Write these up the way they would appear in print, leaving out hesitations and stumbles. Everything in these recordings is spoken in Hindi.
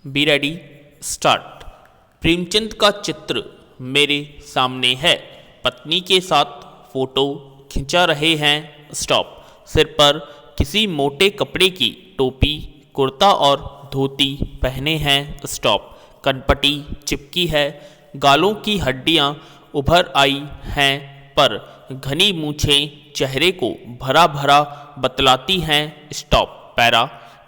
Be ready start. प्रेमचंद का चित्र मेरे सामने है। पत्नी के साथ फोटो खिंचा रहे हैं। स्टॉप। सिर पर किसी मोटे कपड़े की टोपी, कुर्ता और धोती पहने हैं। स्टॉप। कनपटी चिपकी है। गालों की हड्डियां उभर आई हैं, पर घनी मूछें चेहरे को भरा भरा बतलाती हैं। स्टॉप। पैरा।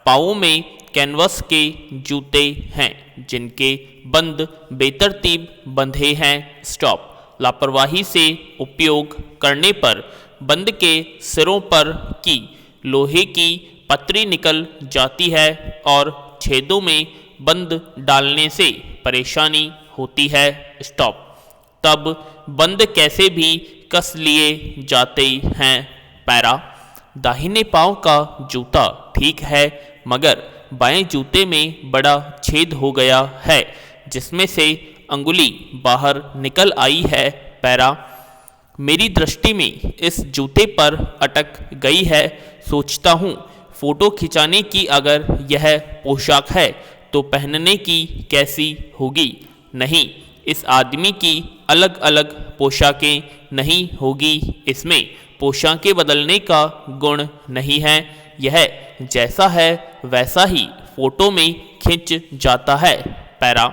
पाँवों में कैनवस के जूते हैं, जिनके बंद बेतरतीब बंधे हैं। स्टॉप। लापरवाही से उपयोग करने पर बंद के सिरों पर की लोहे की पतरी निकल जाती है और छेदों में बंद डालने से परेशानी होती है। स्टॉप। तब बंद कैसे भी कस लिए जाते हैं। पैरा। दाहिने पांव का जूता ठीक है, मगर बाएं जूते में बड़ा छेद हो गया है, जिसमें से अंगुली बाहर निकल आई है। पैरा। मेरी दृष्टि में इस जूते पर अटक गई है। सोचता हूँ, फोटो खिंचाने की अगर यह पोशाक है तो पहनने की कैसी होगी। नहीं, इस आदमी की अलग अलग पोशाकें नहीं होगी। इसमें पोशाकें बदलने का गुण नहीं है। यह जैसा है वैसा ही फोटो में खिंच जाता है। पैरा।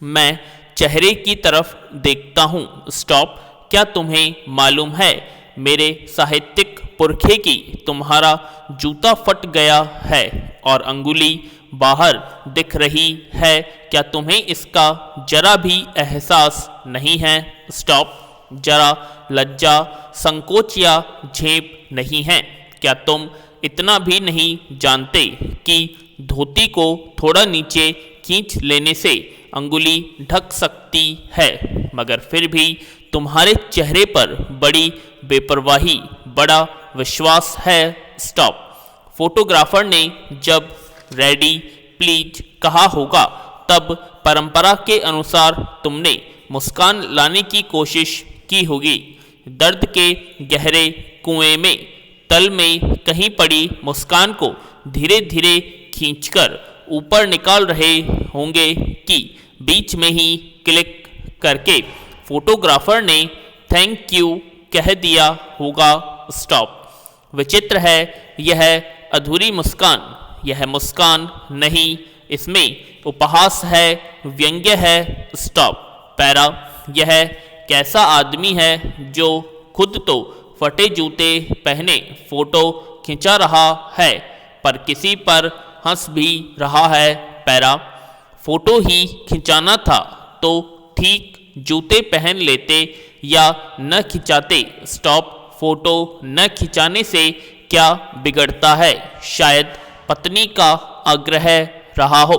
मैं चेहरे की तरफ देखता हूँ। स्टॉप। क्या तुम्हें मालूम है, मेरे साहित्यिक पुरखे की तुम्हारा जूता फट गया है और अंगुली बाहर दिख रही है। क्या तुम्हें इसका जरा भी एहसास नहीं है। स्टॉप। जरा लज्जा, संकोच या झेप नहीं है। क्या तुम इतना भी नहीं जानते कि धोती को थोड़ा नीचे खींच लेने से अंगुली ढक सकती है, मगर फिर भी तुम्हारे चेहरे पर बड़ी बेपरवाही, बड़ा विश्वास है। स्टॉप। फोटोग्राफर ने जब रेडी प्लीज कहा होगा, तब परंपरा के अनुसार तुमने मुस्कान लाने की कोशिश की होगी। दर्द के गहरे कुएं में तल में कहीं पड़ी मुस्कान को धीरे धीरे खींचकर ऊपर निकाल रहे होंगे कि बीच में ही क्लिक करके फोटोग्राफर ने थैंक यू कह दिया होगा। स्टॉप। विचित्र है यह अधूरी मुस्कान। यह मुस्कान नहीं, इसमें उपहास है, व्यंग्य है। स्टॉप। पैरा। यह कैसा आदमी है जो खुद तो फटे जूते पहने फोटो खिंचा रहा है, पर किसी पर हंस भी रहा है। पैरा। फोटो ही खिंचाना था तो ठीक जूते पहन लेते या न खिंचाते। स्टॉप। फोटो न खिंचाने से क्या बिगड़ता है। शायद पत्नी का आग्रह रहा हो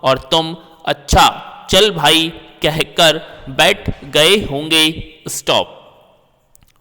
और तुम अच्छा चल भाई कहकर बैठ गए होंगे। स्टॉप।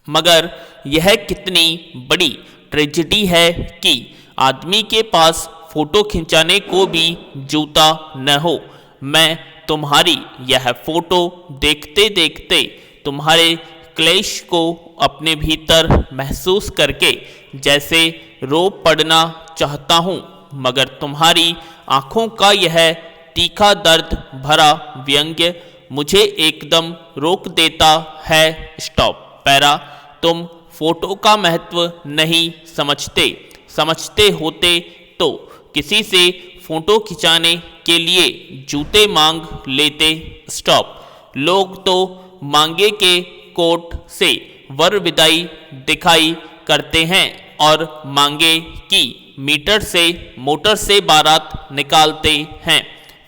मगर यह कितनी बड़ी ट्रेजेडी है कि आदमी के पास फोटो खिंचाने को भी जूता न हो। मैं तुम्हारी यह फोटो देखते देखते तुम्हारे क्लेश को अपने भीतर महसूस करके जैसे रो पड़ना चाहता हूँ, मगर तुम्हारी आंखों का यह तीखा दर्द भरा व्यंग्य मुझे एकदम रोक देता है। स्टॉप। पैरा। तुम फोटो का महत्व नहीं समझते। समझते होते तो किसी से फोटो खिंचाने के लिए जूते मांग लेते। स्टॉप। लोग तो मांगे के कोट से वर विदाई दिखाई करते हैं और मांगे की मीटर से मोटर से बारात निकालते हैं।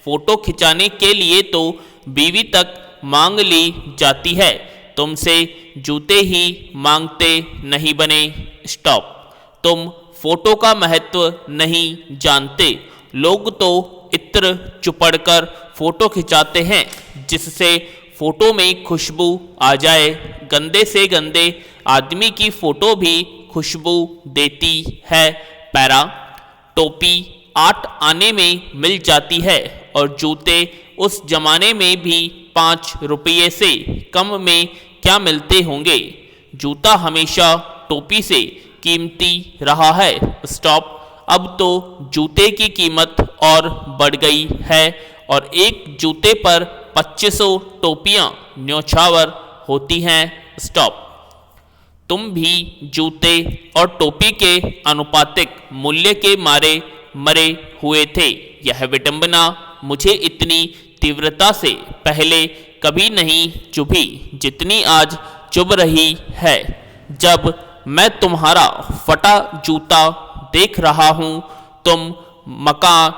फोटो खिंचाने के लिए तो बीवी तक मांग ली जाती है। तुमसे जूते ही मांगते नहीं बने। स्टॉप। तुम फोटो का महत्व नहीं जानते। लोग तो इत्र चुपड़कर फोटो खिंचाते हैं जिससे फोटो में खुशबू आ जाए। गंदे से गंदे आदमी की फोटो भी खुशबू देती है। पैरा। टोपी 8 आने में मिल जाती है और जूते उस जमाने में भी 5 रुपये से कम में क्या मिलते होंगे। जूता हमेशा टोपी से कीमती रहा है। स्टॉप। अब तो जूते की कीमत और बढ़ गई है और एक जूते पर 2500 टोपियां न्यौछावर होती हैं। स्टॉप। तुम भी जूते और टोपी के अनुपातिक मूल्य के मारे मरे हुए थे। यह विडंबना मुझे इतनी तीव्रता से पहले कभी नहीं चुभी जितनी आज चुभ रही है, जब मैं तुम्हारा फटा जूता देख रहा हूँ। तुम मकान,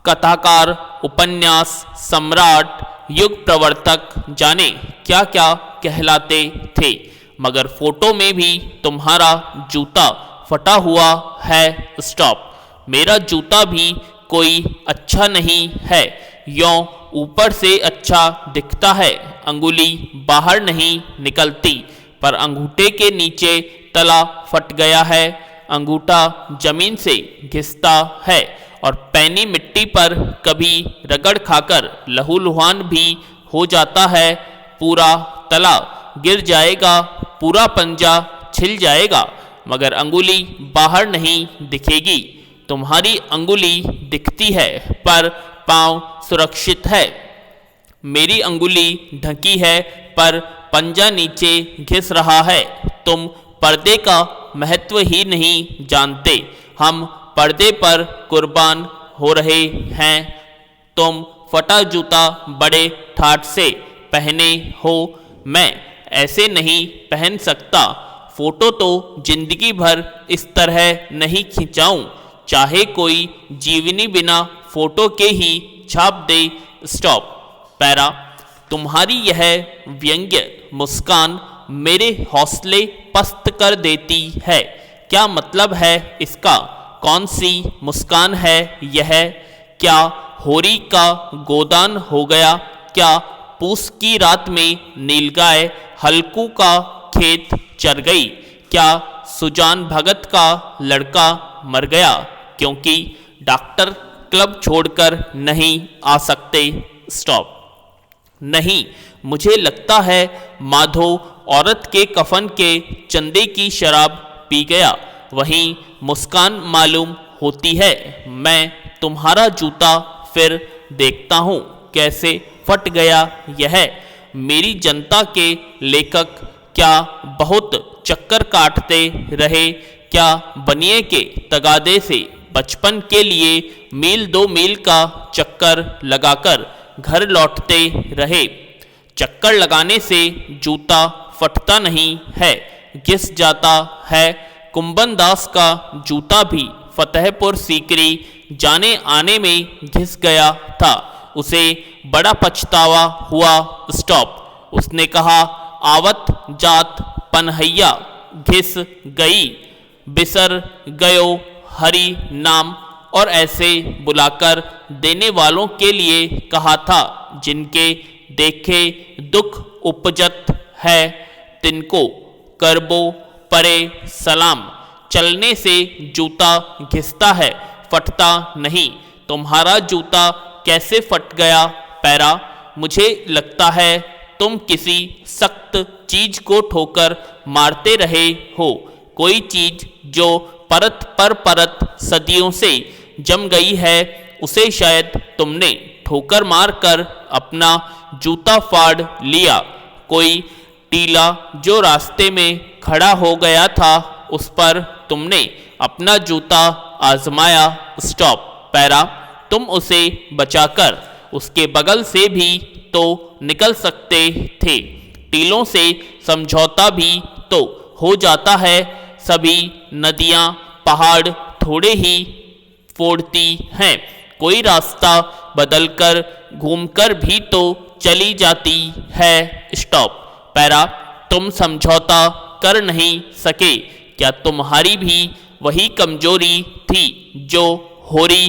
कथाकार, उपन्यास सम्राट, युग प्रवर्तक, जाने क्या क्या कहलाते थे, मगर फोटो में भी तुम्हारा जूता फटा हुआ है। स्टॉप। मेरा जूता भी कोई अच्छा नहीं है, यों ऊपर से अच्छा दिखता है, अंगुली बाहर नहीं निकलती, पर अंगूठे के नीचे तला फट गया है, अंगूठा जमीन से घिसता है और पैनी मिट्टी पर कभी रगड़ खाकर लहूलुहान भी हो जाता है। पूरा तला गिर जाएगा, पूरा पंजा छिल जाएगा, मगर अंगुली बाहर नहीं दिखेगी। तुम्हारी अंगुली दिखती है पर पांव सुरक्षित है, मेरी अंगुली ढकी है पर पंजा नीचे घिस रहा है। तुम पर्दे का महत्व ही नहीं जानते, हम पर्दे पर कुर्बान हो रहे हैं। तुम फटा जूता बड़े ठाठ से पहने हो, मैं ऐसे नहीं पहन सकता। फोटो तो जिंदगी भर इस तरह नहीं खिंचाऊं, चाहे कोई जीवनी बिना फोटो के ही छाप दे। स्टॉप। पैरा। तुम्हारी यह व्यंग्य मुस्कान मेरे हौसले पस्त कर देती है। क्या मतलब है इसका? कौन सी मुस्कान है यह? क्या होरी का गोदान हो गया? क्या पूस की रात में नीलगाय हल्कू का खेत चर गई? क्या सुजान भगत का लड़का मर गया क्योंकि डॉक्टर क्लब छोड़कर नहीं आ सकते? स्टॉप। नहीं, मुझे लगता है माधो औरत के कफन के चंदे की शराब पी गया, वहीं मुस्कान मालूम होती है। मैं तुम्हारा जूता फिर देखता हूँ कैसे फट गया यह। मेरी जनता के लेखक क्या बहुत चक्कर काटते रहे? क्या बनिए के तगादे से बचपन के लिए मील 2 मील का चक्कर लगाकर घर लौटते रहे? चक्कर लगाने से जूता फटता नहीं है, घिस जाता है। कुंबन दास का जूता भी फतेहपुर सीकरी जाने आने में घिस गया था, उसे बड़ा पछतावा हुआ। स्टॉप। उसने कहा, आवत जात पनहैया घिस गई, बिसर गयो हरि नाम, और ऐसे बुलाकर देने वालों के लिए कहा था, जिनके देखे दुख उपजत है तिनको करबो परे सलाम। चलने से जूता घिसता है, फटता नहीं। तुम्हारा जूता कैसे फट गया पैरा? मुझे लगता है तुम किसी सख्त चीज को ठोकर मारते रहे हो, कोई चीज जो परत पर परत सदियों से जम गई है, उसे शायद तुमने ठोकर मारकर अपना जूता फाड़ लिया। कोई टीला जो रास्ते में खड़ा हो गया था, उस पर तुमने अपना जूता आजमाया। स्टॉप। पैरा। तुम उसे बचाकर उसके बगल से भी तो निकल सकते थे, टीलों से समझौता भी तो हो जाता है। सभी नदियाँ पहाड़ थोड़े ही फोड़ती हैं, कोई रास्ता बदलकर घूमकर भी तो चली जाती है। स्टॉप। पैरा। तुम समझौता कर नहीं सके, क्या तुम्हारी भी वही कमजोरी थी जो होरी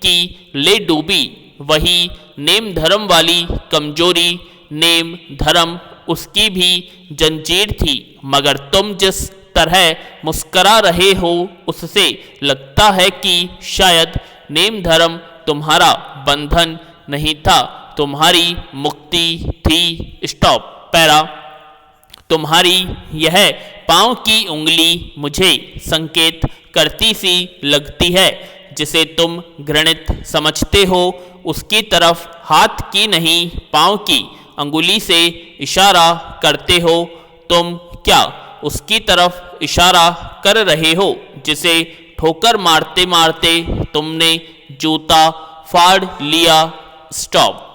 की ले डूबी? वही नेम धर्म वाली कमजोरी, नेम धर्म उसकी भी जंजीर थी, मगर तुम जिस तरह मुस्करा रहे हो, उससे लगता है कि शायद नेम धर्म तुम्हारा बंधन नहीं था, तुम्हारी मुक्ति थी। स्टॉप। पैरा। तुम्हारी यह पाँव की उंगली मुझे संकेत करती सी लगती है। जिसे तुम घृणित समझते हो उसकी तरफ हाथ की नहीं पाँव की अंगुली से इशारा करते हो। तुम क्या उसकी तरफ इशारा कर रहे हो जिसे ठोकर मारते मारते तुमने जूता फाड़ लिया? स्टॉप।